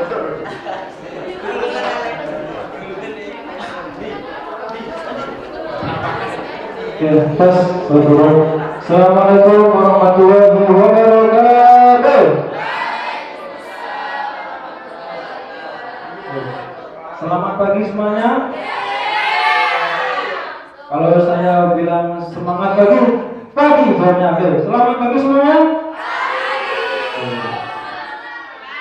Oke, tes berguru. Assalamualaikum warahmatullahi wabarakatuh. Selamat pagi semuanya. Kalau saya bilang semangat pagi, pagi banyak. Selamat pagi semuanya.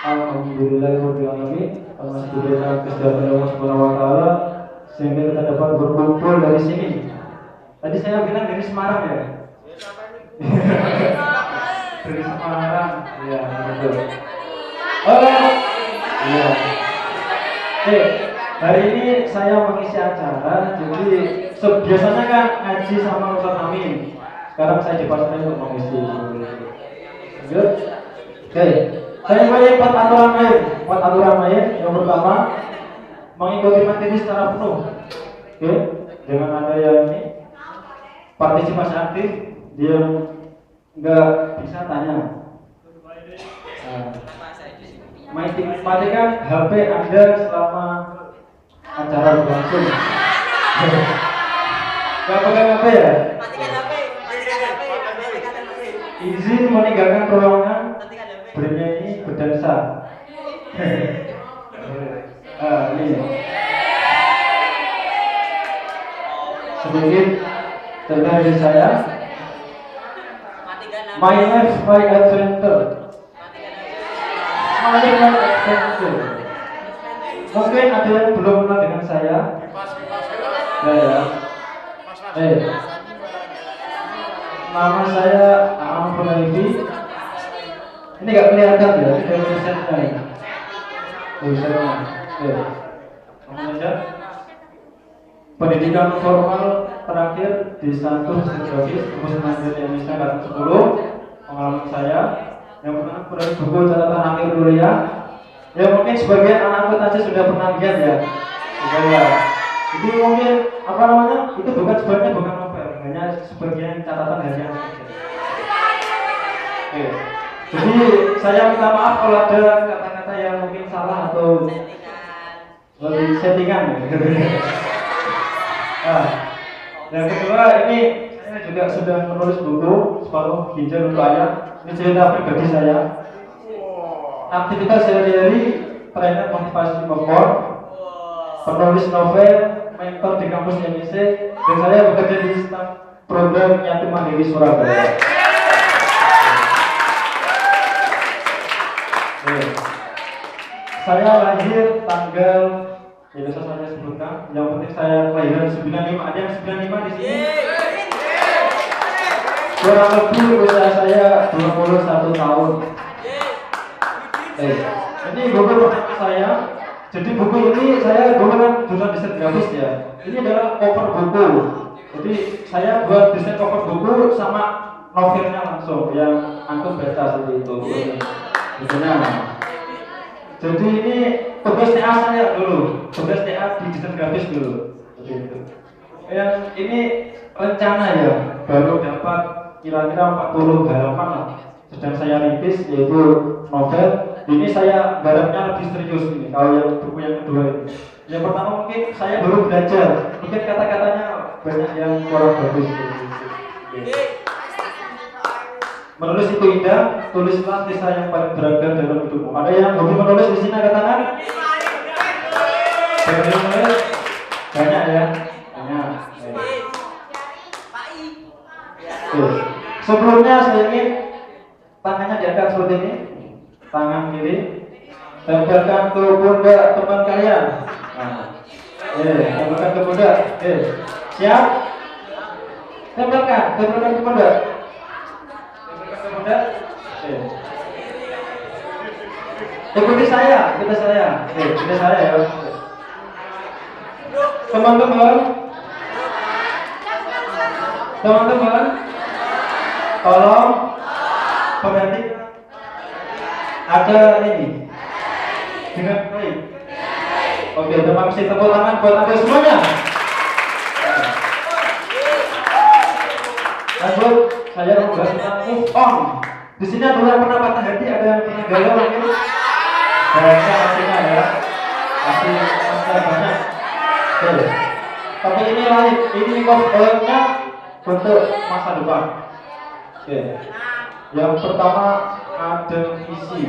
Alhamdulillahirobbilalamin. Alhamdulillah kesehatan Allah Subhanahu wa taala sehingga kita dapat berkumpul dari sini. Tadi saya bilang dari Semarang ya. Dari Semarang, ya betul. Oh, iya. Hari ini saya mengisi acara. Jadi biasanya kan ngaji sama Ustaz Amin. Sekarang saya dipasangin untuk mengisi. Lanjut. Saya punya 4 aturan main. 4 aturan main. Yang pertama, mengikuti materi secara penuh. Jangan ada yang ini partisipasi aktif, dia nggak bisa tanya. Matikan HP Anda selama acara berlangsung. Nggak pegang HP ya? Izin meninggalkan ruangan, bernyanyi, berdansa. Ini sedikit contoh dari saya. My life, my adventure. My adventure. Mungkin ada yang belum kenal dengan saya. Nama saya Aam Purnaifi. Ini nggak kelihatan ya, ini dari desainnya ini. Pendidikan formal terakhir di satu Geografis Kampus Mandiri Indonesia angkatan 10. Pengalaman saya yang pernah berada buku catatan akhir kuliah. Ya mungkin sebagian anak aja sudah pernah lihat ya. Ya. Jadi mungkin apa namanya itu sebenarnya bukan novel, hanya sebagian catatan harian saja. Jadi saya minta maaf kalau ada kata-kata yang mungkin salah atau lebih settingan. Yang kedua, ini saya juga sudah menulis buku Separuh Ginjal untuk Ayah. Ini cerita pribadi saya. Aktivitas sehari-hari, trainer motivasi memper, penulis novel, mentor di kampus MIC, dan saya bekerja di staf program Yatim Mandiri Surabaya. Saya lahir tanggal, ya bisa saya sebutkan. Yang penting saya kelahiran 95. Ada yang 95 di sini? Kurang lebih usia saya 21 tahun. Ini buku pertama saya. Jadi buku ini saya dulu kan jurusan desain grafis ya. Ini adalah cover buku. Jadi saya buat desain cover buku sama novelnya langsung yang antum baca seperti itu. Jadi ini tugas TA saya dulu, tugas TA di desain grafis dulu. Begitu. Yang ini rencana ya, baru dapat kira-kira 40 halaman lah. Sedang saya rintis yaitu novel. Ini saya garapnya lebih serius ini. Kalau yang buku yang kedua ini. Yang pertama mungkin saya baru belajar, mungkin kata-katanya banyak yang kurang bagus. Menulis itu indah, tulislah kisah yang paling berharga dalam hidupmu. Ada yang hobi menulis di sini, angkat tangan? Banyak ya? Banyak. Sebelumnya saya ingin tangannya diangkat seperti ini, tangan kiri, tempelkan ke pundak teman kalian. Tempelkan ke pundak. Siap? Tempelkan ke pundak. Ikuti saya ya. Teman-teman, tolong perhatikan ada ini dengan baik. Oke, terima kasih, tepuk tangan buat anda semuanya. Lanjut, saya membahas tentang move on. Di sini ada yang pernah patah hati, ada yang pernah galau mungkin. banyak pastinya ya, pasti banyak. Oke. Tapi ini lain, ini komponennya untuk masa depan. Oke. Yang pertama ada visi,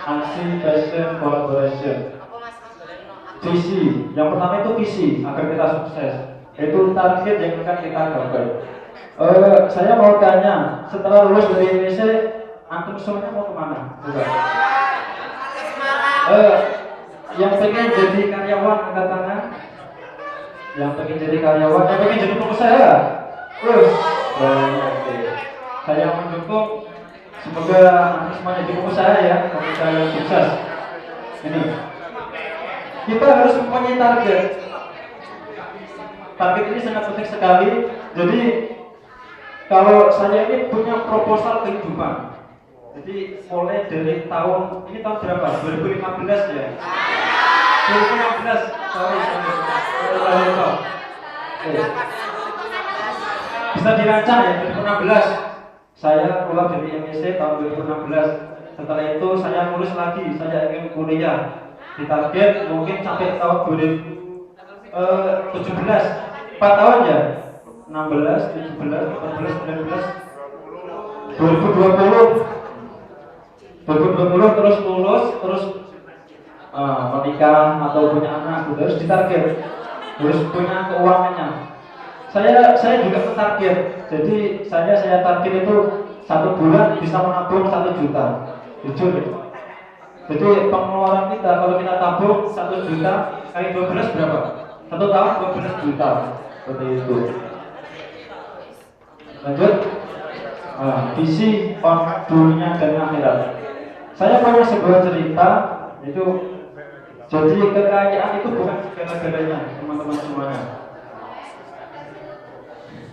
anticipation, collaboration. Visi, yang pertama itu visi agar kita sukses. Itu target yang akan kita gapai. Saya mau tanya, setelah lulus dari Indonesia, antum semuanya mau kemana? Bukan. Yang pengen jadi karyawan angkat tangan. Yang pengen jadi karyawan, yang pengen jadi pengusaha. Saya mendukung. Semoga antum semuanya jadi pengusaha ya, pengusaha yang sukses. Ini kita harus mempunyai target. Target ini sangat penting sekali. Jadi kalau saya ini punya proposal kehidupan. Jadi mulai dari tahun ini tahun berapa? 2015 ya. 2016. Sorry. Bisa dirancang ya 2016. Saya keluar dari MSc tahun 2016. Setelah itu saya lulus lagi. Saya ingin kuliah. Ditarget mungkin sampai tahun 2017. 4 tahun ya. 16, 17, 18, 19, 2020 terus lulus, terus menikah atau punya anak, harus ditarget, harus punya keuangannya. Saya juga mentarget, jadi saya target itu 1 bulan bisa menabung 1 juta, jujur. Jadi pengeluaran kita kalau kita tabung 1 juta kali 12 berapa? 1 tahun 12 juta, seperti itu. Lanjut, visi dunia dan akhirat. Saya punya sebuah cerita, itu jadi kekayaan itu bukan segala-galanya, teman-teman semuanya.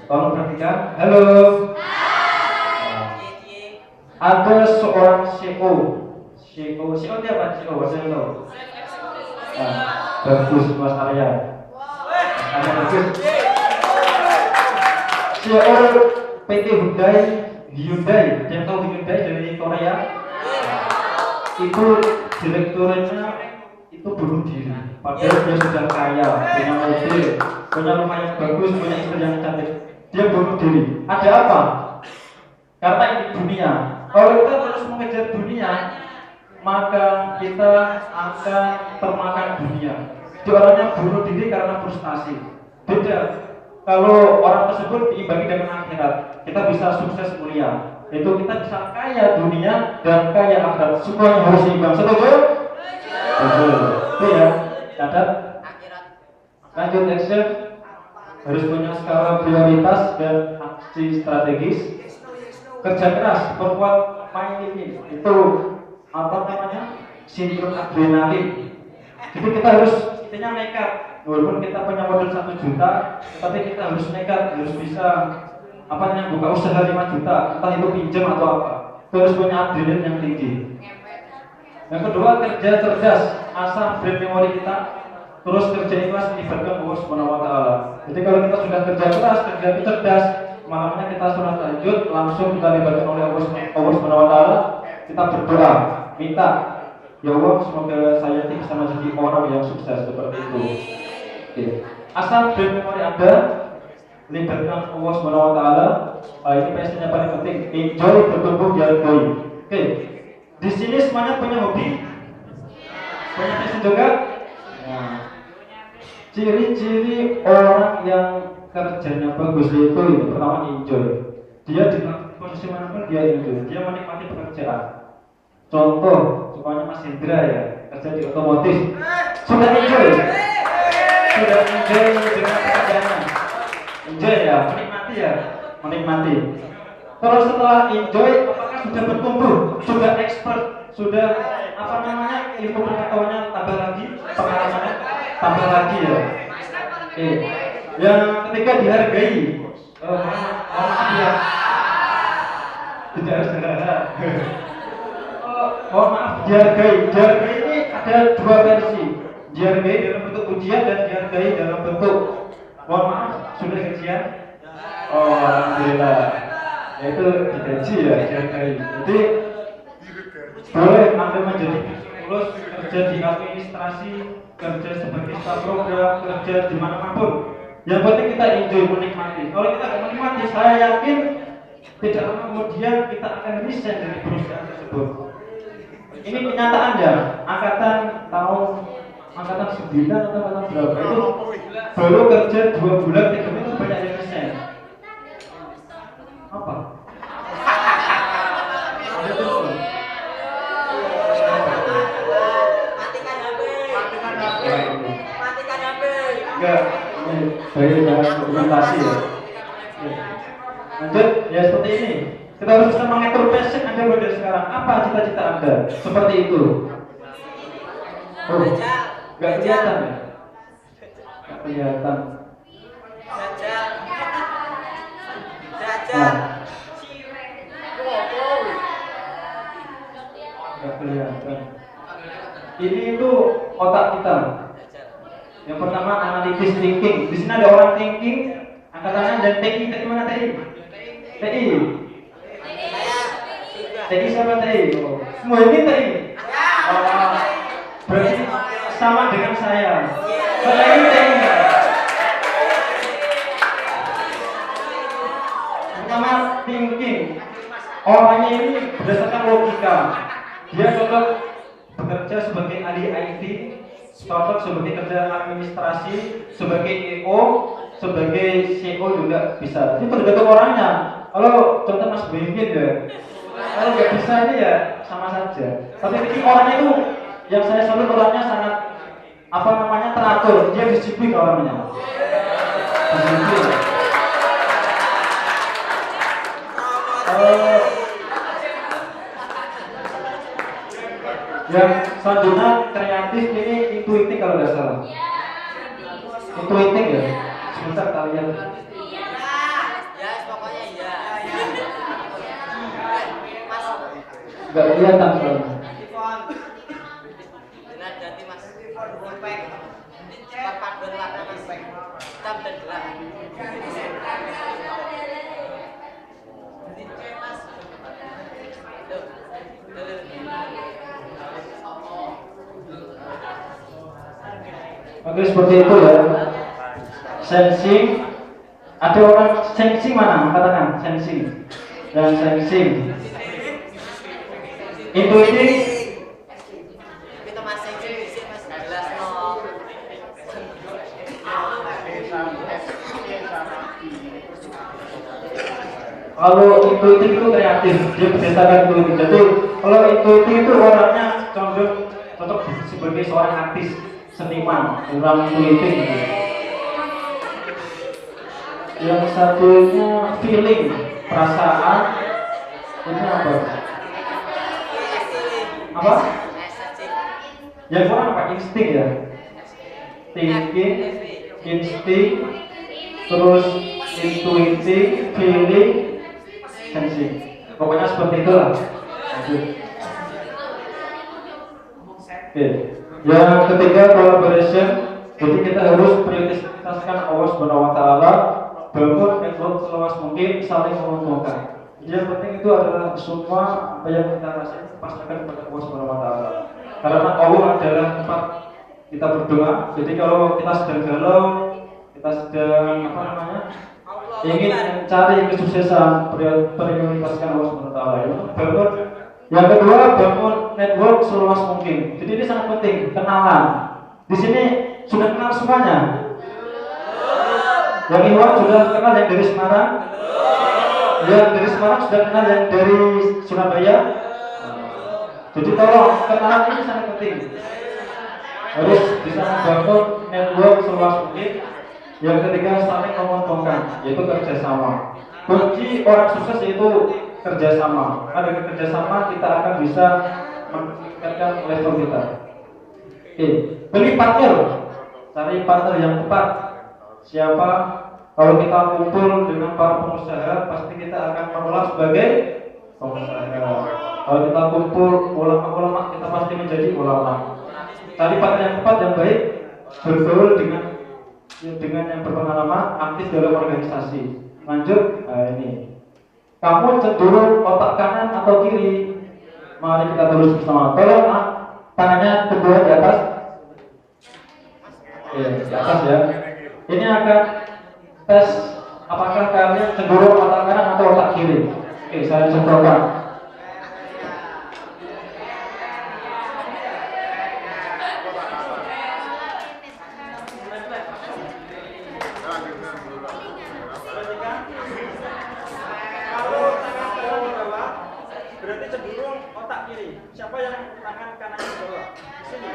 Tolong perhatikan. Halo. Ada seorang CEO itu apa? CEO bahasa Indo. Bagus Mas Arya. Bagus. CEO PT Hyundai, yang tahu Hyundai dari Korea, itu direkturnya itu bunuh diri. Padahal dia sudah kaya, punya mobil, punya rumah yang bagus, punya istri yang cantik. Dia bunuh diri. Ada apa? Karena ini dunia. Kalau kita terus mengejar dunia, maka kita akan termakan dunia. Jadi orangnya bunuh diri karena frustasi. Beda. Kalau orang tersebut diimbangi dengan akhirat, kita bisa sukses mulia. Itu kita bisa kaya dunia dan kaya akhirat. Semuanya harus seimbang. Setuju? Betul. Itu ya. Catat. Lanjut action. Harus punya skala prioritas dan aksi strategis. Kerja keras, perkuat main ini. Itu apa namanya? Sindrom adrenalin. Jadi kita harus intinya nekat. Walaupun kita punya modal 1 juta, tapi kita harus nekat, harus bisa buka usaha 5 juta, entah itu pinjam atau apa. Terus punya adrenalin yang tinggi. Yang kedua, kerja cerdas, asah brain memory kita. Terus kerja ikhlas melibatkan Allah Subhanahu wa taala. Jadi kalau kita sudah kerja keras, kerja cerdas, malamnya kita sholat tahajud, langsung kita libatkan oleh Allah Subhanahu wa taala. Kita berdoa, minta, ya Allah, semoga saya bisa menjadi orang yang sukses seperti itu. Oke. Asal brain memory Anda libatkan Allah Subhanahu wa taala. Ini pastinya paling penting. Enjoy, bertumbuh, dihargai. Oke. Di sini semuanya punya hobi, punya passion juga. Nah, ciri-ciri orang yang kerjanya bagus itu pertama enjoy. Dia di posisi manapun dia enjoy. Dia menikmati pekerjaan. Contoh, semuanya Mas Hendra ya, kerja di otomotif. Sudah enjoy dengan pekerjaannya. Enjoy ya, menikmati. Terus setelah enjoy, apakah sudah bertumbuh, sudah expert, sudah ilmu pengetahuannya tambah lagi, pengalamannya tambah lagi ya. Oke. Yang ketiga dihargai. Maaf ya. Tidak harus mohon maaf, dihargai. Dihargai ini ada 2 versi. Dihargai dalam bentuk ujian dan dihargai dalam bentuk mohon maaf, sudah gajian. Oh, alhamdulillah. Itu digaji ya, dihargai. Jadi boleh Anda menjadi lulus kerja di administrasi, kerja sebagai staf program, kerja di mana-manapun. Yang penting kita enjoy, menikmati. Kalau kita nggak menikmati, saya yakin tidak lama kemudian kita akan resign dari perusahaan tersebut. Ini kenyataan ya, angkatan 9 atau angkatan berapa itu baru kerja 2 bulan 3 bulan banyak yang resign. Apa? Enggak, saya jangan dokumentasi ya. Lanjut, ya seperti ini. Kita harus bisa mengatur passion Anda dari sekarang. Apa cita-cita Anda? Seperti itu. Oh, enggak kelihatan ya? Enggak kelihatan. Nah. Enggak kelihatan. Ini itu otak kita. Yang pertama analitis thinking. Di sini ada orang thinking, angkatannya dan TI. TI mana TI? TI. TI siapa TI? Oh. Semua ini TI. Berarti sama dengan saya. Saya ini TI. Pertama thinking. Orangnya ini berdasarkan logika. Dia cocok bekerja sebagai ahli IT, cocok sebagai kerja administrasi, sebagai EO, sebagai CEO juga bisa. Ini tergantung orangnya. Kalau contoh Mas Bimbing ya, kalau nggak bisa ini ya sama saja. Tapi ini orangnya itu yang saya salut, orangnya sangat teratur. Dia disiplin orangnya. Disiplin. Yang selanjutnya kreatif, ini intuitif kalau nggak salah. Intuitif ya. Sebentar kalian. Ya, pokoknya iya. Nggak kelihatan soalnya. Benar jadi Mas. Perfect. Perpaduan warna Mas. Hitam dan gelap. Oke, seperti itu ya. Sensing. Ada orang sensing mana? Katakan sensing. Dan sensing. Intuitif. Kita Mas sensing bisa Mas jelas no. Kalau intuitif itu kreatif, dia berdasarkan intuitif. Jadi kalau intuitif itu orangnya condong cocok sebagai seorang artis, seniman, orang intuitif. Yang satunya feeling, perasaan. Ini apa? Apa? Yang kurang apa? Insting ya. Thinking, insting, terus intuitif, feeling, sensing. Pokoknya seperti itulah. Oke. Yang ketiga collaboration. Jadi kita harus prioritaskan Allah Subhanahu wa taala, bangun network seluas mungkin, saling menguntungkan. Yang penting itu adalah semua apa yang kita rasakan pastikan kepada Allah Subhanahu wa taala. Karena Allah adalah tempat kita berdoa. Jadi kalau kita sedang galau, kita sedang ingin mencari kesuksesan, prioritaskan Allah Subhanahu wa taala. Bangun. Yang kedua, bangun network seluas mungkin. Jadi ini sangat penting, kenalan. Di sini sudah kenal semuanya. Yang Iwan sudah kenal yang dari Semarang. Yang dari Semarang sudah kenal yang dari Surabaya. Jadi tolong kenalan ini sangat penting. Harus bisa membangun network seluas mungkin. Yang ketiga, saling menguntungkan, yaitu kerjasama. Kunci orang sukses yaitu kerjasama. Ada kerjasama kita akan bisa meningkatkan level kita. Oke, pilih partner. Cari partner yang tepat. Siapa? Kalau kita kumpul dengan para pengusaha, pasti kita akan menolak sebagai pengusaha. Kalau kita kumpul ulama-ulama, kita pasti menjadi ulama. Cari partner yang tepat, yang baik, bergaul dengan yang berpengalaman, aktif dalam organisasi. Lanjut, ini. Kamu cenderung otak kanan atau kiri? Mari kita terus bersama. Tolong tangannya kedua di atas. Oke, di atas ya. Ini akan tes apakah kalian cenderung otak kanan atau otak kiri. Oke, saya contohkan. Berarti cenderung otak kiri. Siapa yang tangan kanannya di bawah? Di sini,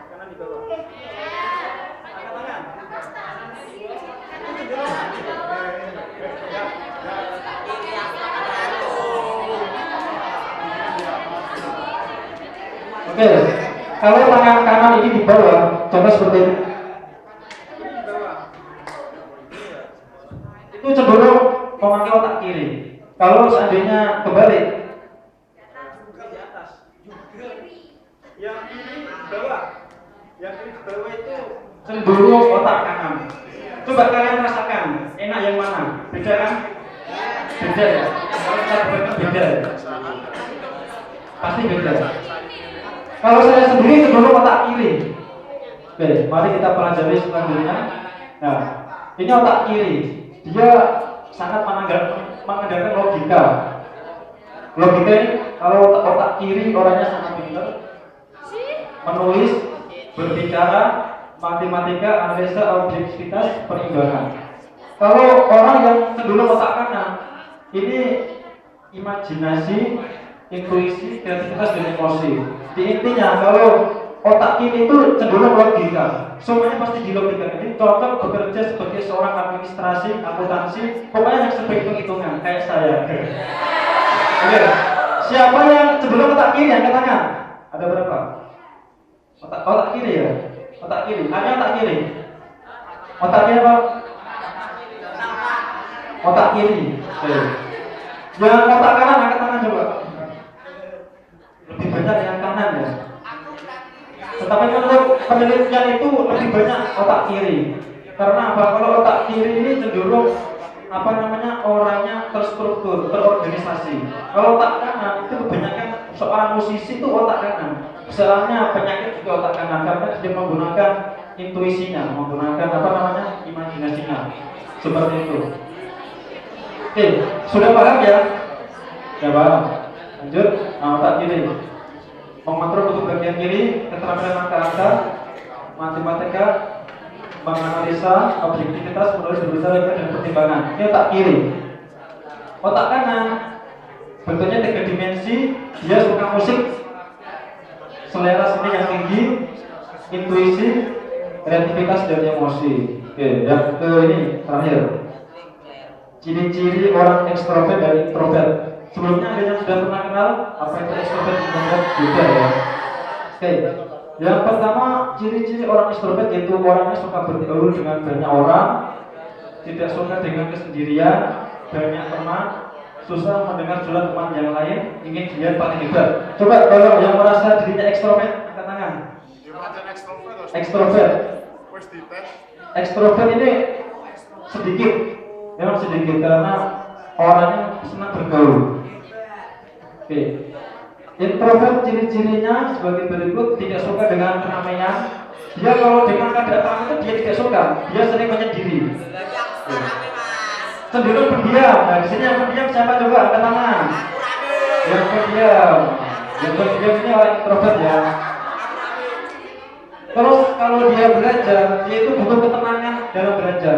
kanan di bawah. Angkat tangan. Itu cenderung otak kiri. Oke, kalau tangan kanan ini di bawah, contoh seperti ini. Ini di bawah. Itu cenderung memakai otak kiri. Kalau seandainya kebalik, Di atas. Yang kiri di bawah. Yang kiri di bawah itu cenderung otak kanan. Coba kalian rasakan, enak yang mana? Beda kan? Beda ya? Kalau kita berbeda beda ya? Pasti beda. Kalau saya sendiri cenderung otak kiri. Oke, mari kita pelajari selanjutnya. Nah, ini otak kiri. Dia sangat mengandalkan logika. Logika ini, kalau otak kiri orangnya sangat pintar, menulis, berbicara, matematika, analisa, objektivitas, perimbangan. Kalau orang yang cenderung otak kanan, ini imajinasi, intuisi, kreativitas, dan emosi. Di intinya, kalau otak kiri itu cenderung logika, semuanya pasti dilogika. Ini cocok bekerja sebagai seorang administrasi, akuntansi, pokoknya yang sebagai hitung-hitungan, kayak saya. Oke, siapa yang cenderung otak kiri? Angkat tangan. Ada berapa? Otak kiri ya? Otak kiri, hanya otak kiri. Otak kiri apa? Otak kiri. Oke. Yang otak kanan, angkat tangan coba. Lebih banyak yang kanan ya. Tetapi menurut penelitian itu lebih banyak otak kiri. Karena apa? Kalau otak kiri ini cenderung orangnya terstruktur, terorganisasi. Kalau otak kanan itu kebanyakan seorang musisi itu otak kanan. Misalnya penyakit juga otak kanan karena dia menggunakan intuisinya, menggunakan imajinasinya. Seperti itu. Oke, sudah paham ya? Ya paham. Lanjut, otak kiri mengontrol untuk bagian kiri, keterampilan angka-angka, matematika, menganalisa, objektivitas, menulis, berbicara, dan pertimbangan. Ini otak kiri. Otak kanan bentuknya 3 dimensi, dia suka musik, selera seni yang tinggi, intuisi, kreativitas, dan emosi. Oke, yang ke ini terakhir. Ciri-ciri orang ekstrovert dan introvert. Sebelumnya ada yang sudah pernah kenal apa itu ekstrovert dan introvert? Beda ya. Oke, yang pertama ciri-ciri orang ekstrovert yaitu orangnya suka bergaul dengan banyak orang, tidak suka dengan kesendirian, banyak teman, susah mendengar suara teman yang lain, ingin dilihat paling hebat. Coba kalau yang merasa dirinya ekstrovert, angkat tangan. Ekstrovert. Ekstrovert ini sedikit, memang sedikit karena orangnya senang bergaul. Oke. Introvert ciri-cirinya sebagai berikut: tidak suka dengan keramaian. Dia kalau dengan keadaan ramai itu dia tidak suka. Dia sering menyendiri. Cenderung pendiam. Nah, di sini yang pendiam siapa coba angkat tangan? Yang pendiam. Yang pendiam ini orang introvert ya. Terus kalau dia belajar, dia itu butuh ketenangan dalam belajar.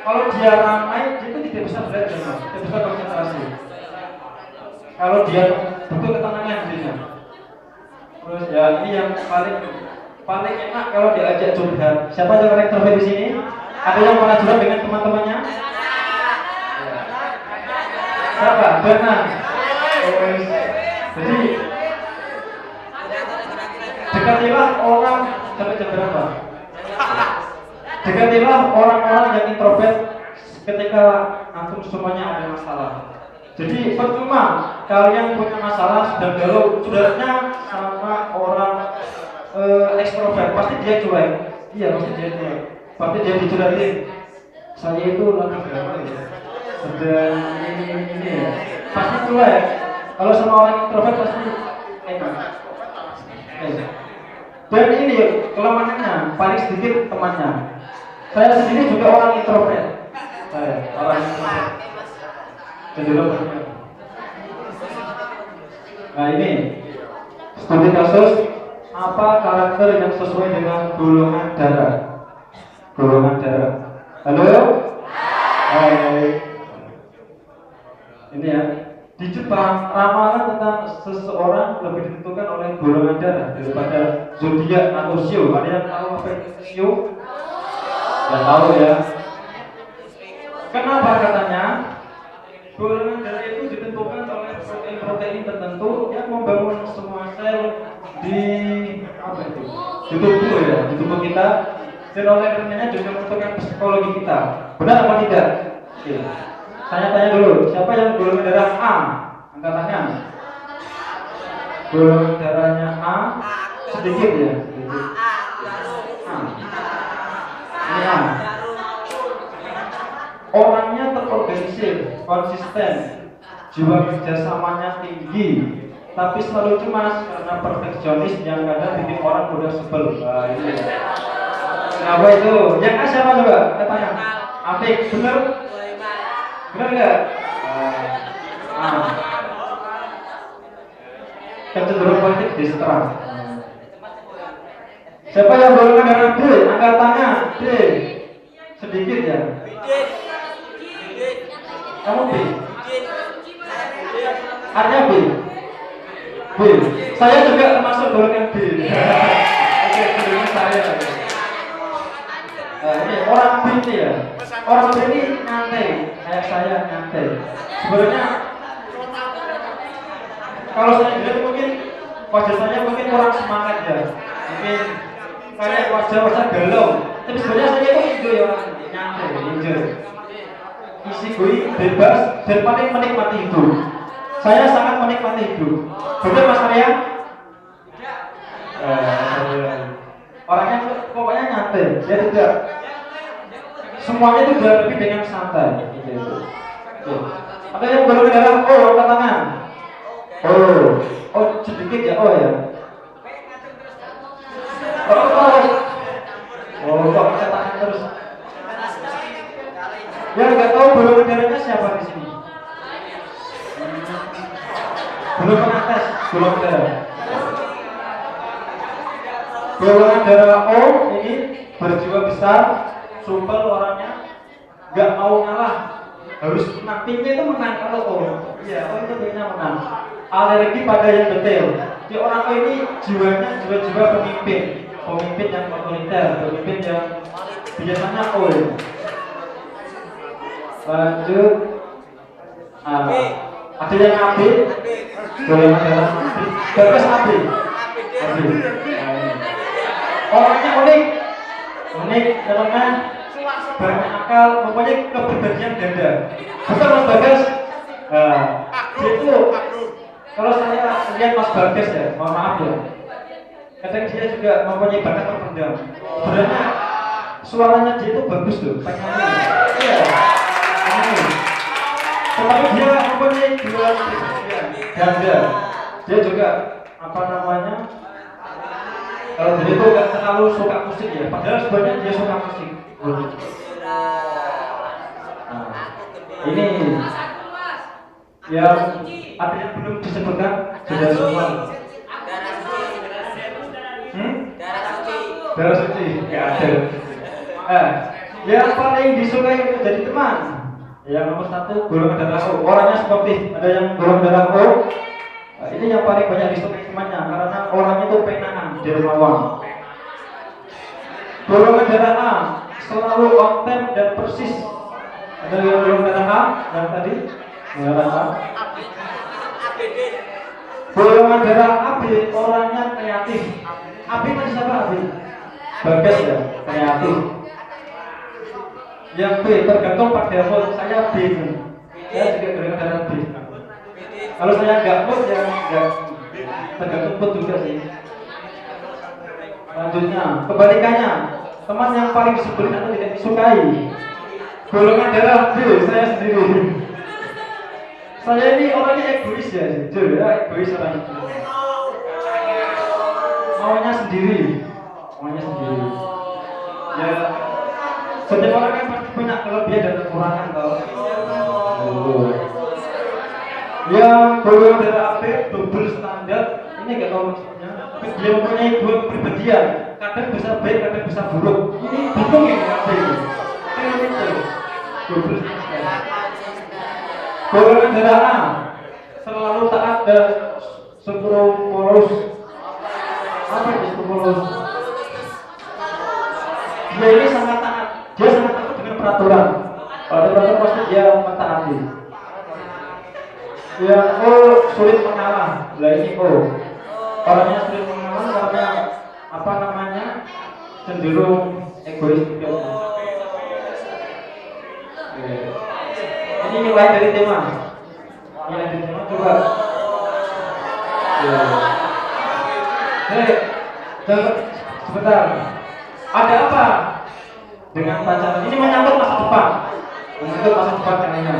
Kalau dia ramai, dia itu tidak bisa belajar, tidak bisa konsentrasi. Kalau dia butuh ketenangan intinya. Terus ya ini yang paling enak kalau diajak curhat. Siapa yang ekstrovert di sini? Ada yang pernah curhat dengan teman-temannya? Siapa? Benar. Jadi dekatilah orang sampai jam berapa? Dekatilah orang-orang yang introvert ketika antum semuanya ada masalah. Jadi percuma kalian punya masalah sedang galau curhatnya sama orang ekstrovert, pasti dia cuek. Iya, pasti dia cuek. Pasti dia dicurhatin. Saya itu lagi galau ya. Sedang ini ya. Pasti cuek. Kalau sama orang introvert pasti enak. Dan ini kelemahannya paling sedikit temannya. Saya sendiri juga orang introvert. Saya orang introvert. Cenderung berdiam. Nah ini studi kasus apa karakter yang sesuai dengan golongan darah. Golongan darah. Halo? Hai. Ini ya. Di Jepang ramalan tentang seseorang lebih ditentukan oleh golongan darah daripada zodiak atau shio. Ada yang tahu apa itu shio? Ya tahu ya. Kenapa katanya? Golongan darah itu ditentukan oleh protein-protein tertentu yang membangun semua sel di apa itu? Di tubuh ya, di tubuh kita. Dan oleh karenanya juga menentukan psikologi kita. Benar apa tidak? Oke. Saya tanya dulu, siapa yang golongan darah A? Angkat tangan. Golongan darahnya A sedikit ya, sedikit. A. Ini A. Orangnya terorganisir, konsisten, jiwa kerjasamanya tinggi, tapi selalu cemas karena perfeksionis yang kadang bikin orang mudah sebel. Nah, ini. Kenapa itu? Yang A siapa coba? Katanya. Apik, benar? Benar nggak? Kecenderungan politik distrust. Siapa yang golongan darah B? Angkat tangan. B. Sedikit ya. Kamu B. Artinya B. B. Saya juga termasuk golongan B. Oke, golongan saya. Ini orang B ini ya. Orang B ini nyantai, kayak saya nyantai. Sebenarnya kalau saya lihat mungkin wajah saya mungkin kurang semangat ya. Mungkin kayak wajah galau. Tapi sebenarnya saya itu enjoy ya, nyantai, enjoy. Isi gue bebas dan paling menikmati hidup. Saya sangat menikmati hidup. Betul Mas Arya? Orangnya pokoknya nyantai, dia tidak. Semuanya itu dihadapi dengan santai. Gitu. Ada yang golongan darah O, angkat tangan. Oh sedikit ya O ya. Kok angkat tangan terus? Ya nggak tahu golongan darahnya siapa di sini. Belum pernah tes golongan darah. Golongan darah O ini berjiwa besar, supel orangnya, nggak mau ngalah, harus menang. Timnya itu menang kalau O. Iya, O itu timnya menang. Alergi pada yang detail. Jadi orang O ini jiwanya jiwa-jiwa pemimpin, pemimpin yang otoriter, pemimpin yang biasanya O. Lanjut. Ada yang AB, golongan darah AB, bagus AB. Orangnya unik, teman-teman, banyak akal, mempunyai kepribadian ganda. Betul Mas Bagas? Itu kalau saya lihat Mas Bagas ya, mohon maaf ya, kadang dia juga mempunyai bakat terpendam. Sebenarnya suaranya dia itu bagus loh, penyanyi. Iya, penyanyi. Tetapi dia mempunyai dua kepribadian ganda. Dia juga apa namanya? Kalau dia itu nggak terlalu suka musik ya, padahal sebenarnya dia suka musik. Nah, ini yang ada yang belum disebutkan sudah semua. Darah suci, nggak ada. Yang paling disukai untuk jadi teman, yang nomor 1 golongan darah O. Orangnya sportif, ada yang golongan darah O. Ini yang paling banyak disukai temannya karena orangnya itu penangan, dermawan. Golongan darah A selalu on time dan persis. Ada yang golongan darah A yang tadi darah A. Golongan darah AB orangnya kreatif. AB tadi siapa AB? Bagas ya, kreatif. Yang B tergantung pada mood. Saya B. Saya juga golongan darah B. Kalau saya nggak mood ya nggak, tergantung mood juga sih. Selanjutnya, kebalikannya, teman yang paling disebelin atau tidak disukai. Golongan darah B, saya sendiri. Saya ini orangnya egois ya, jujur ya, egois orangnya. maunya sendiri. Ya, setiap orang kan pasti punya kelebihan dan kekurangan toh. Yang golongan darah AB double standar, ini gak tahu maksudnya. Tapi dia mempunyai dua kepribadian, kadang bisa baik, kadang bisa buruk. Ini bingung ya AB ini. Kayak itu, double standar. Golongan darah A selalu taat dan scrupulous. Apa itu scrupulous? Dia ini sangat taat. Dia sangat taat dengan peraturan. Kalau ada peraturan pasti dia mentaati. Yang O sulit mengalah. Lah ini O. Orangnya sulit mengalah karena apa namanya? Cenderung egois juga. Ini nilai dari tema. Nilai dari tema coba. Coba sebentar. Ada apa dengan pacaran? Ini menyangkut masa depan. Kayaknya.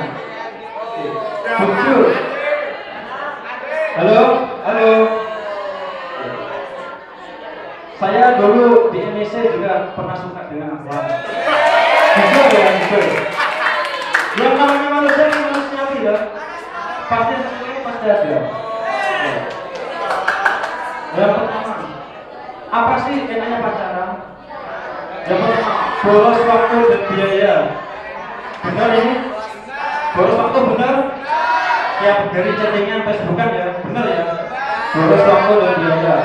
Jujur. Halo. Saya dulu di Indonesia juga pernah suka dengan akhlak. Jujur. Yang namanya manusia ini manusiawi ya. Pasti ada. Yang pertama, apa sih enaknya pacaran? Yang pertama, boros waktu dan biaya. Benar ini? Boros waktu benar? Ya dari chattingan Facebookan ya, benar ya? Boros waktu dan biaya.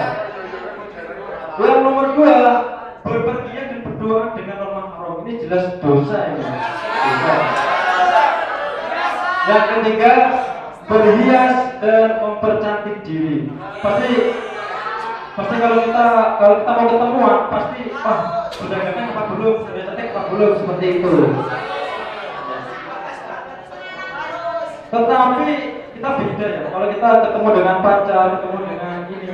Yang nomor 2, berpergian dan berdoa dengan norma haram. Ini jelas dosa ini. Dosa. Yang ketiga, berhias dan mempercantik diri. Pasti kalau kita mau ketemuan pasti sudah ganteng apa belum, sudah cantik apa belum, seperti itu. Tetapi kita beda ya. Kalau kita ketemu dengan pacar, ketemu dengan ini.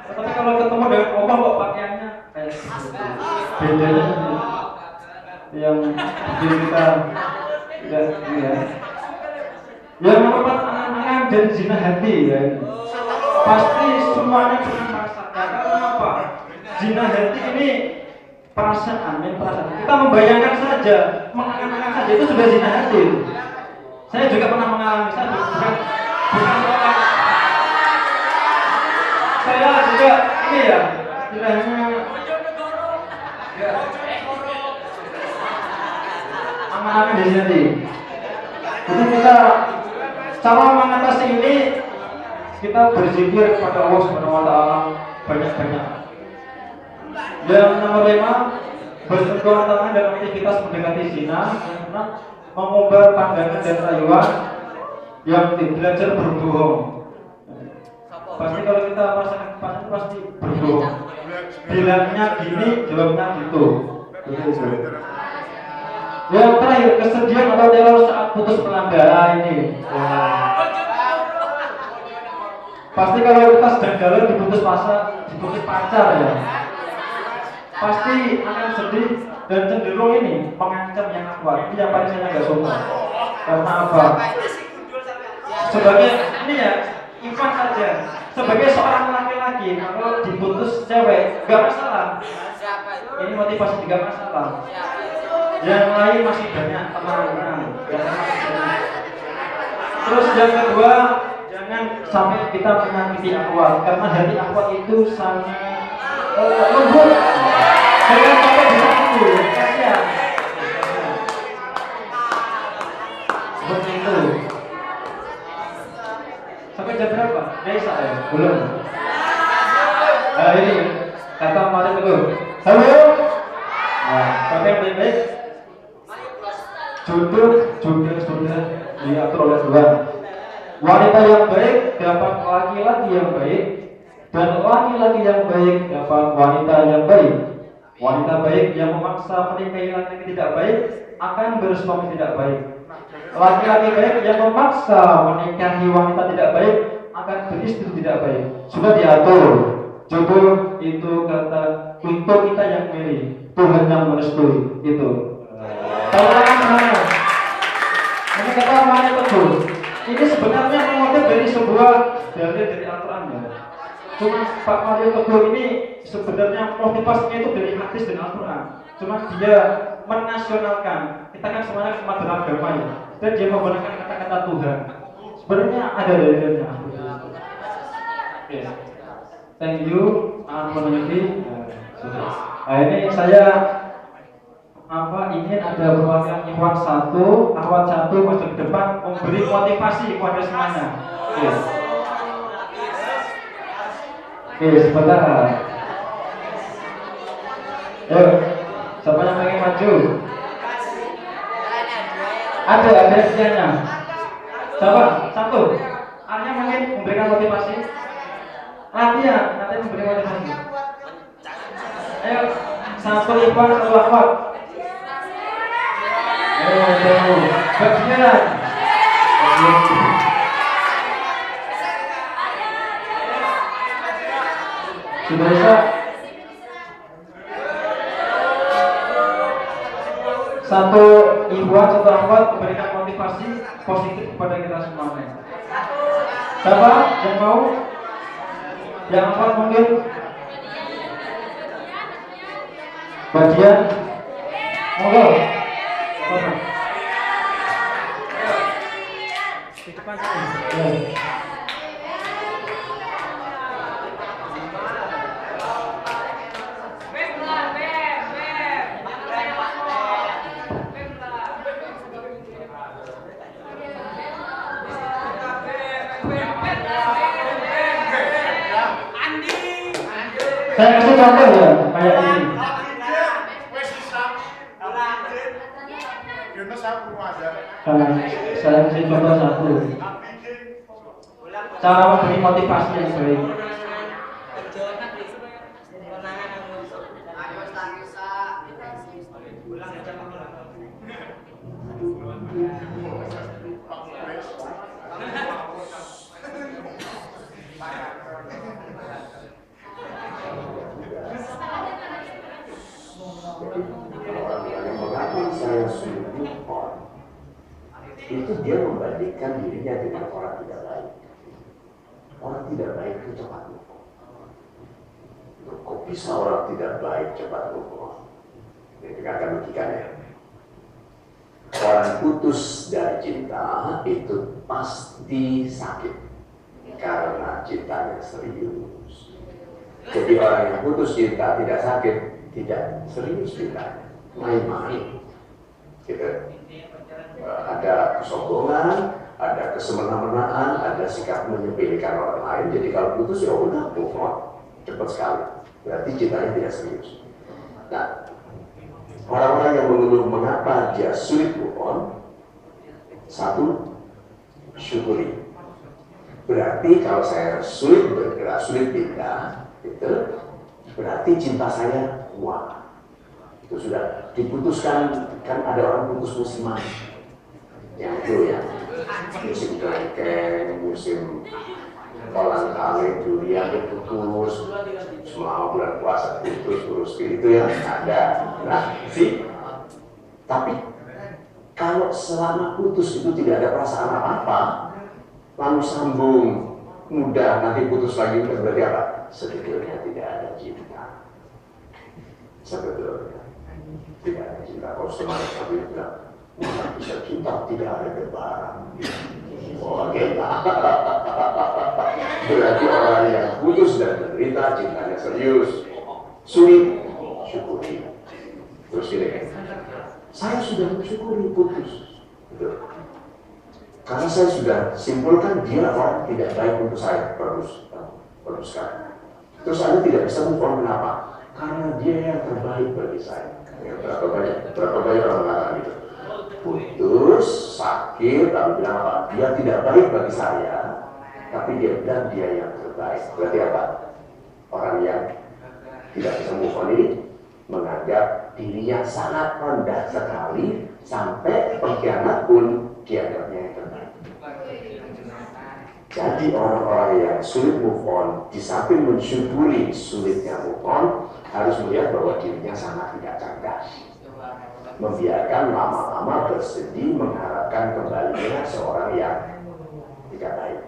Tetapi kalau ketemu dengan Allah kok pakaiannya kayak bedanya yang bikin kita tidak ini ya. Yang nomor 4, angan-angan dan zina hati ya. Pasti semuanya pernah merasakan. Karena apa? Zina hati ini perasaan. Kita membayangkan saja, mengangan-angan saja itu sudah zina hati. Saya juga pernah mengalami, saya bukan orang. Saya juga ini ya, istilahnya angan-angan di sini. Jadi kita cara mengatasi ini, kita berzikir kepada Allah Subhanahu wa taala banyak-banyak. Yang nomor 5, bersentuhan tangan dan aktivitas mendekati zina. Yang keenam, mengumbar pandangan dan rayuan. Yang belajar berbohong. Pasti kalau kita merasakan pasangan pasti berbohong. Bilangnya gini, jawabnya gitu. Yang terakhir, kesedihan atau teror saat putus pelanggaran ini. Pasti kalau kita sedang galau diputus pacar ya, pasti akan sedih dan cenderung ini mengancam yang kuat. Ini yang paling saya nggak suka. Karena apa? Sebagai ini ya, Ivan saja. Sebagai seorang laki-laki, kalau diputus cewek, nggak masalah. Ini motivasi tidak masalah. Yang lain masih banyak teman-teman. Terus yang kedua, jangan sampai kita menyakiti akhwat, karena hati akhwat itu sangat lembut. Jangan sampai disakiti, kasihan. Seperti itu. Sampai jam berapa? Biasa ya? Belum. Nah ini kata kemarin dulu. Halo. Nah, pakai baik-baik. Jodoh sudah diatur oleh Tuhan. Wanita yang baik dapat laki-laki yang baik, dan laki-laki yang baik dapat wanita yang baik. Wanita baik yang memaksa menikahi laki-laki tidak baik akan bersuami tidak baik. Laki-laki baik yang memaksa menikahi wanita tidak baik akan beristri tidak baik. Sudah diatur. Jodoh itu kata untuk kita yang milih, Tuhan yang merestui itu. Ini kata mana betul? Ini sebenarnya mengutip dari sebuah dalil dari Al-Quran ya. Cuma Pak Mario Teguh ini sebenarnya motivasinya itu dari hadis dan Al-Quran. Cuma dia menasionalkan. Kita kan semuanya umat beragama ya. Dan dia menggunakan kata-kata Tuhan. Sebenarnya ada dalilnya. Oke. Thank you, community. Nah, ini saya ingin ada perwakilan Ikhwan 1, Akhwat 1 maju ke depan memberi motivasi kepada semuanya. Oke. Oke, sebentar. Yuk, siapa yang pengen maju? Ada sedianya. Siapa? 1. Arya mungkin memberikan motivasi. Latihan, nanti memberi motivasi. Ayo, 1 Ikhwan, 1 Akhwat. Ayo, berjalan. Sudah bisa? 1 Ikhwan, 1 Akhwat memberikan motivasi positif kepada kita semuanya. Siapa yang mau? Yang Akhwat mungkin? Bagian? Monggo. Di depan sini. Saya kasih contoh ya, kayak ini. Saya kasih contoh 1. Cara memberi motivasi yang baik. Mengapa saya sulit move on? Itu dia membandingkan dirinya dengan orang tidak baik. Orang tidak baik itu cepat move on. Kok bisa orang tidak baik cepat move on? Ini akan logikanya. Orang putus dari cinta itu pasti sakit karena cintanya serius. Jadi orang yang putus cinta tidak sakit, tidak serius cintanya, main-main. Gitu. Ada kesombongan, ada kesemena-menaan, ada sikap menyepelekan orang lain. Jadi kalau putus ya udah move on, cepat sekali. Berarti cintanya tidak serius. Nah, orang-orang yang mengeluh mengapa dia sulit move on, 1, syukuri. Berarti kalau saya sulit bergerak, sulit pindah, itu berarti cinta saya kuat. Itu sudah diputuskan, kan ada orang putus musiman. Yang itu ya, musim kelengkeng, musim kolang kaling, durian itu putus, selama bulan puasa putus itu yang ada. Nah, sih. Tapi kalau selama putus itu tidak ada perasaan apa-apa, lalu sambung, mudah nanti putus lagi, berarti apa? Sebetulnya tidak ada cinta. Sebetulnya tidak ada cinta. Kalau semangat kami bilang, bisa cinta tidak ada lebaran. Oh, kita. Berarti orang yang putus dan menderita cintanya serius, sulit, syukuri. Terus gini, saya sudah mensyukuri putus. Betul. Karena saya sudah simpulkan dia orang tidak baik untuk saya, bagus sekali. Terus Anda tidak bisa move on, kenapa? Karena dia yang terbaik bagi saya. Ya, berapa banyak orang mengatakan itu. Putus, sakit, lalu bilang apa? Dia tidak baik bagi saya, tapi dia bilang dia yang terbaik. Berarti apa? Orang yang tidak bisa move on ini menganggap dirinya sangat rendah sekali, sampai pengkhianat pun dianggapnya yang terbaik. Jadi orang-orang yang sulit move on, di samping mensyukuri sulitnya move on, harus melihat bahwa dirinya sangat tidak cerdas. Membiarkan lama-lama bersedih mengharapkan kembalinya seorang yang tidak baik.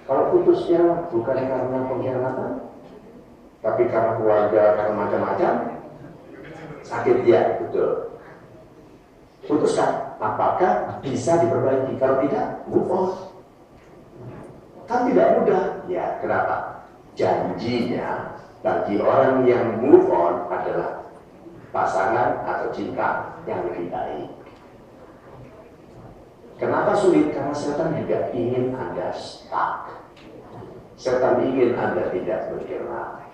Kalau putusnya bukan karena pengkhianatan, tapi karena keluarga, karena macam-macam, sakit ya, betul. Putuskan, apakah bisa diperbaiki? Kalau tidak, move on. Kan tidak mudah. Ya, kenapa? Janjinya bagi orang yang move on adalah pasangan atau cinta yang lebih baik. Kenapa sulit? Karena setan juga ingin Anda stuck. Setan ingin Anda tidak bergerak,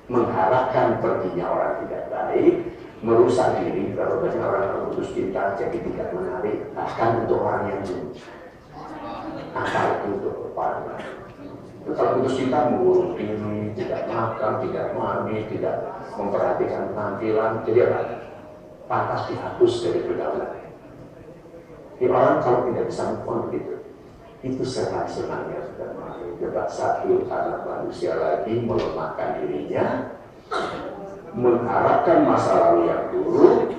mengharapkan perginya orang tidak baik, merusak diri. Kalau banyak orang putus cinta jadi tidak menarik, bahkan untuk orang yang dulu. Apa itu untuk apa? Kalau putus cinta mengurus diri, tidak makan, tidak mandi, tidak memperhatikan penampilan, jadi apa? Pantas dihapus dari pergaulan. Di orang kalau tidak bisa move on gitu, itu senang-senangnya sudah mulai. Debat satu anak manusia lagi melemahkan dirinya, mengharapkan masa lalu yang buruk,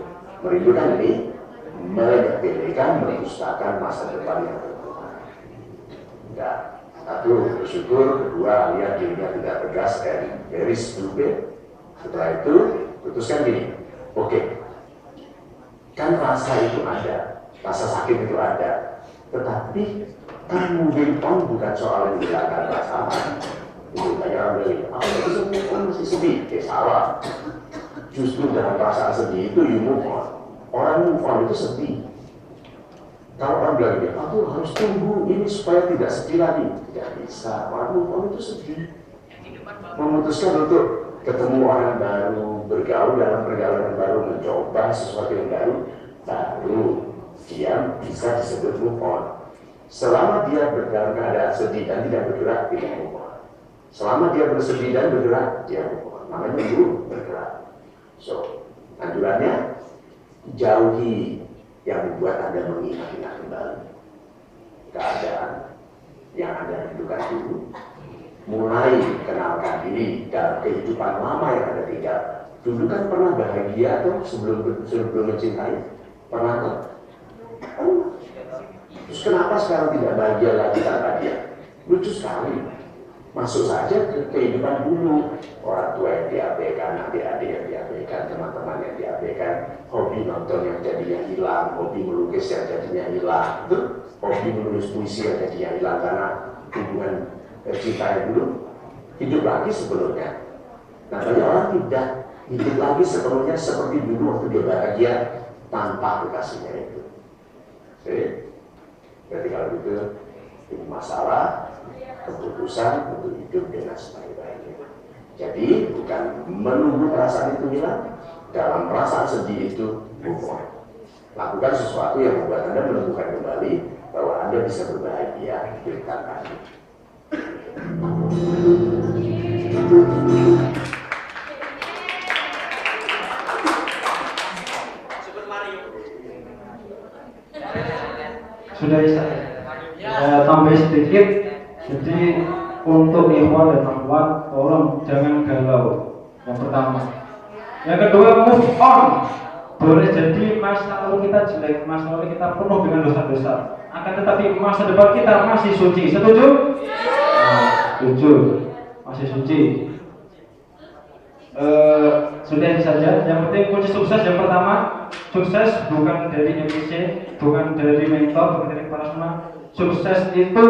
merindukan ini, menyepelekan, mendustakan masa depan yang terbuka. Nah, satu bersyukur, kedua lihat dirinya tidak tegas dan very stupid. Setelah itu putuskan gini, oke, kan rasa itu ada, rasa sakit itu ada, tetapi kan moving on bukan soal menghilangkan perasaan. Itu banyak orang bilang, aku bisa move on masih sedih, salah. Justru dalam perasaan sedih itu you move on. Orang move on itu sedih. Kalau orang bilang dia, aku harus tunggu ini supaya tidak sedih lagi. Tidak bisa, orang move on itu sedih. Memutuskan untuk ketemu orang baru, bergaul dalam pergaulan baru, mencoba sesuatu yang baru dia bisa disebut move on. Selama dia dalam keadaan sedih dan tidak bergerak, tidak move on. Selama dia bersedih dan bergerak, dia move on. Namanya dulu bergerak. So, anjurannya jauhi yang membuat Anda mengingat-ingat kembali keadaan yang Anda rindukan dulu. Mulai kenalkan diri dalam kehidupan lama yang Anda tinggal. Dulu kan pernah bahagia atau sebelum mencintai? Pernah kan? Terus kenapa sekarang tidak bahagia lagi tanpa dia? Lucu sekali. Masuk saja ke kehidupan dulu. Orang tua yang diabaikan, adik-adik yang diabaikan, teman-teman yang diabaikan, hobi nonton yang jadinya hilang, hobi melukis yang jadinya hilang, hobi menulis puisi yang jadinya hilang karena hubungan cinta yang dulu. Hidup lagi sebelumnya. Nah, banyak orang tidak hidup lagi sepenuhnya seperti dulu waktu dia bahagia tanpa kekasihnya itu. Jadi, berarti kalau gitu ini masalah keputusan untuk hidup dengan sebaik-baiknya. Jadi bukan menunggu perasaan itu hilang, dalam perasaan sedih itu move on. Lakukan sesuatu yang membuat Anda menemukan kembali bahwa Anda bisa berbahagia hidup tanpa ini. Super Mario. Sudah saya tambah sedikit. Jadi untuk ikhwan dan akhwat, tolong jangan galau. Yang pertama. Yang kedua, move on. Boleh jadi masa lalu kita jelek, masa lalu kita penuh dengan dosa-dosa. Akan tetapi masa depan kita masih suci. Setuju? Setuju. Masih suci. Sudah ini saja. Yang penting kunci sukses yang pertama, sukses bukan dari MPC, bukan dari mentor, bukan dari kepala semua. Sukses itu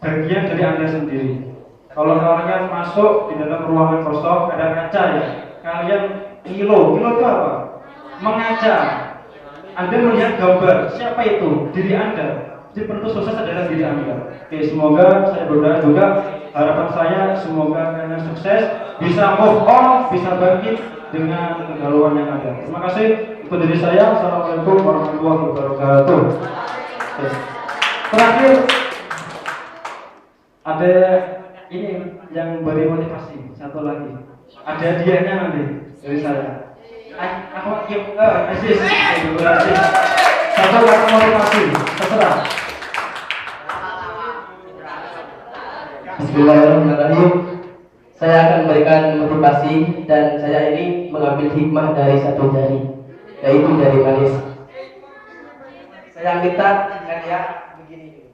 bagian dari Anda sendiri. Kalau orangnya masuk di dalam ruangan kosong ada kaca ya, kalian kilo itu apa? Mengaca. Anda melihat gambar siapa itu? Diri Anda. Jadi penentu sukses adalah diri Anda. Oke, semoga saya berdoa juga harapan saya semoga kalian sukses, bisa move on, bisa bangkit dengan kegalauan yang ada. Terima kasih untuk diri saya. Assalamualaikum warahmatullahi wabarakatuh. Oke. Terakhir ada ini yang beri motivasi satu lagi. Ada hadiahnya nanti dari saya. Aku Aziz. Satu kata motivasi, terserah. Bismillahirrahmanirrahim. Saya akan memberikan motivasi dan saya ini mengambil hikmah dari satu jari, yaitu jari manis. Saya minta dengan ya begini.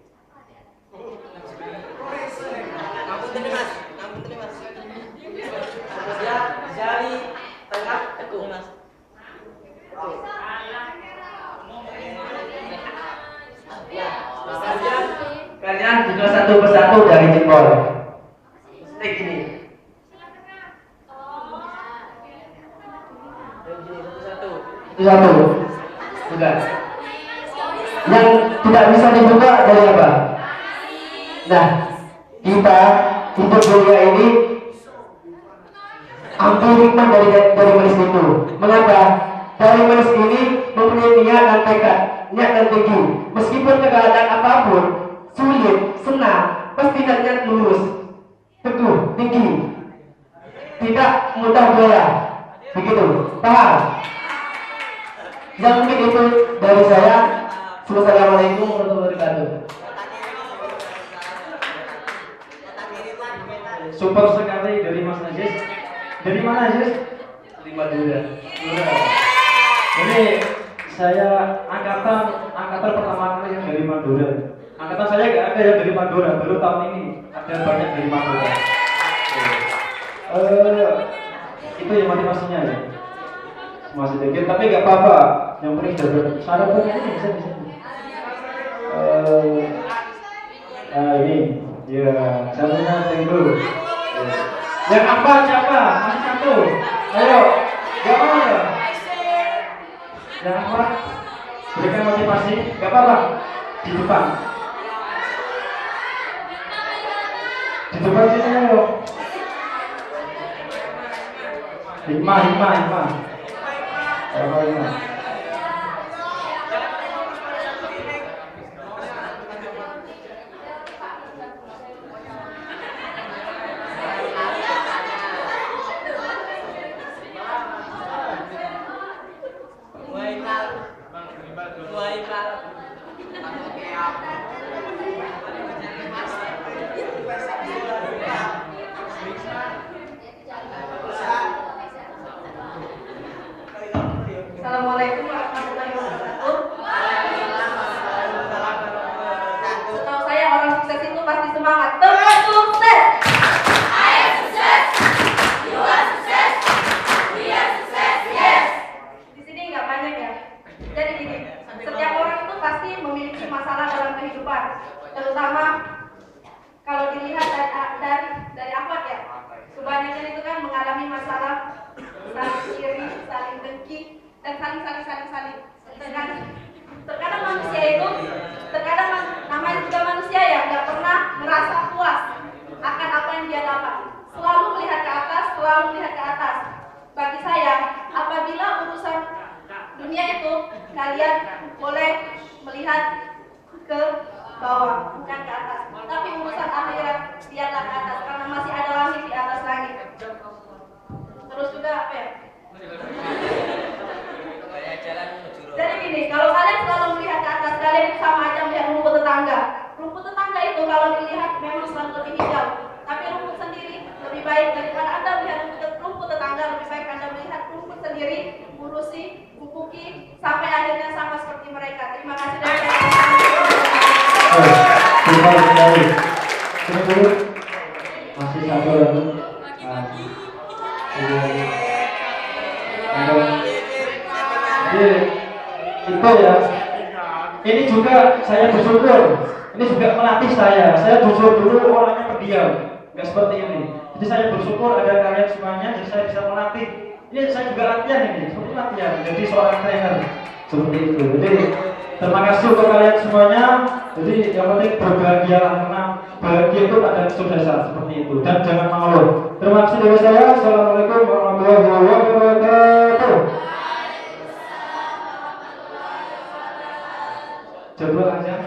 Teguh mas. Kalian buka satu persatu dari jempol. Seperti gini. Itu satu. Bukan. Yang tidak bisa dibuka dari apa? Nah, kita hidup dunia ini ambil hikmah dari manis itu. Mengapa? Dari manis ini mempunyai niat dan tekad, niat dan tinggi. Meskipun keadaan apapun, sulit, senang, pasti niatnya lurus, teguh, tinggi, tidak mudah goyah. Begitu, paham? Yang mungkin itu dari saya. Wassalamualaikum warahmatullahi wabarakatuh. Super sekali dari Mas Najis. Dari mana Najis? Dari Madura. Ini saya angkatan pertama kali yang dari Madura. Angkatan saya nggak ada yang dari Madura, baru tahun ini ada banyak dari Madura. Itu yang motivasinya ya. Masih sedikit, tapi nggak apa-apa. Yang penting dapat syarat ini bisa. Ini, ya satunya tunggu. Yang apa siapa? Masih satu. Ayo, gak apa ya? Yang apa? Berikan motivasi, gak apa-apa. Di depan. Di depan sini ayo. Hikmah. Assalamualaikum warahmatullahi wabarakatuh. Setahu saya orang sukses itu pasti semangat. Terus sukses. I am sukses. You are sukses. We are sukses. Yes. Di sini nggak banyak ya. Jadi gini, setiap orang itu pasti memiliki masalah dalam kehidupan, terutama kalau dilihat dari akhwat ya. Kebanyakan itu kan mengalami masalah saling iri, saling dengki, dan saling. Terkadang manusia itu, namanya juga manusia ya, nggak pernah merasa puas akan apa yang dia dapat. Selalu melihat ke atas, Bagi saya, apabila urusan dunia itu, kalian boleh melihat ke bawah, bukan ke atas. Tapi urusan akhirat, lihatlah ke atas, karena masih ada langit di atas langit. Terus juga apa ya? Jadi gini, kalau kalian selalu melihat ke atas, kalian itu sama aja melihat rumput tetangga. Rumput tetangga itu kalau dilihat memang selalu lebih hijau, tapi rumput sendiri lebih baik. Daripada Anda melihat rumput tetangga, lebih baik Anda melihat rumput sendiri, urusi, pupuki, sampai akhirnya sama seperti mereka. Terima kasih dan Terima kasih. Masih satu lagi. Itu ya. Ini juga saya bersyukur. Ini juga melatih saya. Saya jujur dulu orangnya pendiam, nggak seperti ini. Jadi saya bersyukur ada kalian semuanya. Jadi saya bisa melatih. Ini saya juga latihan ini, seperti latihan. Jadi seorang trainer seperti itu. Jadi terima kasih untuk kalian semuanya. Jadi yang penting berbahagialah, karena bahagia itu ada kesuksesan seperti itu. Dan jangan mengeluh. Terima kasih dari saya. Assalamualaikum warahmatullahi wabarakatuh. Coba aja.